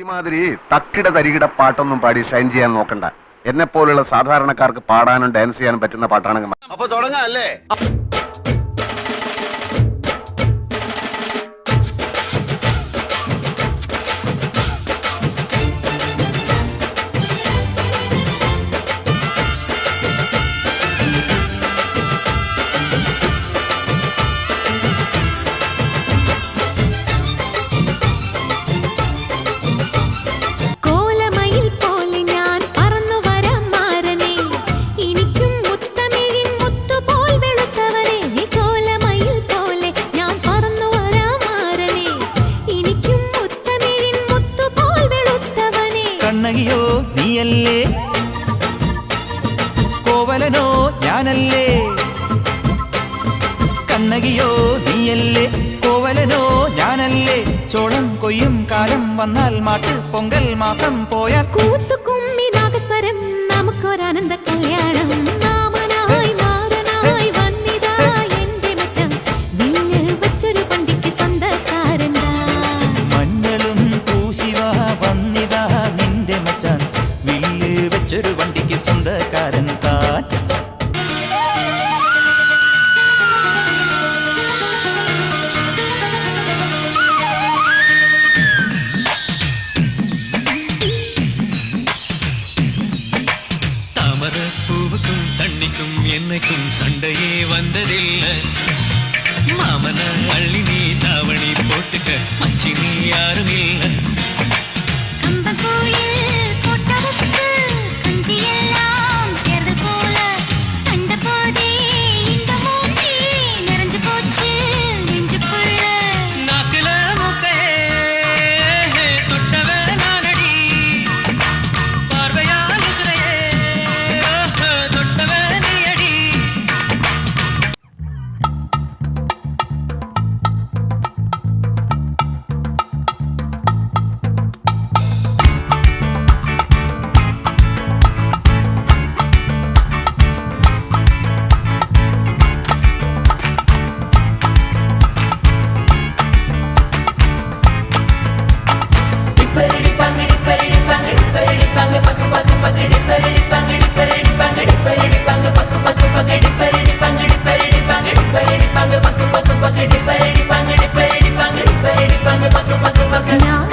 ഒരുമാതിരി തക്കിട തരികിട പാട്ടൊന്നും പാടി ഷൈൻ ചെയ്യാൻ നോക്കണ്ട. എന്നെ പോലുള്ള സാധാരണക്കാർക്ക് പാടാനും ഡാൻസ് ചെയ്യാനും പറ്റുന്ന പാട്ടാണെങ്കിൽ അപ്പൊ തുടങ്ങാം അല്ലേ? കണ്ണകിയോ നീയല്ലേ, കോവലനോ ഞാനല്ലേ. കണ്ണകിയോ നീയല്ലേ, കോവലനോ ഞാനല്ലേ. ചോളം കൊയ്യും കാലം വന്നാൽ മാട്ട് പൊങ്കൽ മാസം പോയ കൂത്തുകുമ്മി നാഗസ്വരം നമുക്കൊരാനന്ദ കല്യാണം. മാമനായി മാറനായി വന്നിതാ എന്റെ മച്ചം, വില്ല് വച്ചൊരു പണ്ടിക്ക് സ്വന്തക്കാരൻ. മഞ്ഞളും പൂശിവ വന്നിതാ നിന്റെ മച്ചാൻ, വില്ല് വെച്ചൊരു വണ്ടിക്ക് സ്വന്തക്കാരൻ താൻ. பூவுக்கும் தண்ணிக்கும் என்னைக்கும் சண்டையே வந்ததில்லை. மாமன அள்ளி நீ தாவணி போட்டுக்க மச்சி நீ யாரும் இல்லை. Now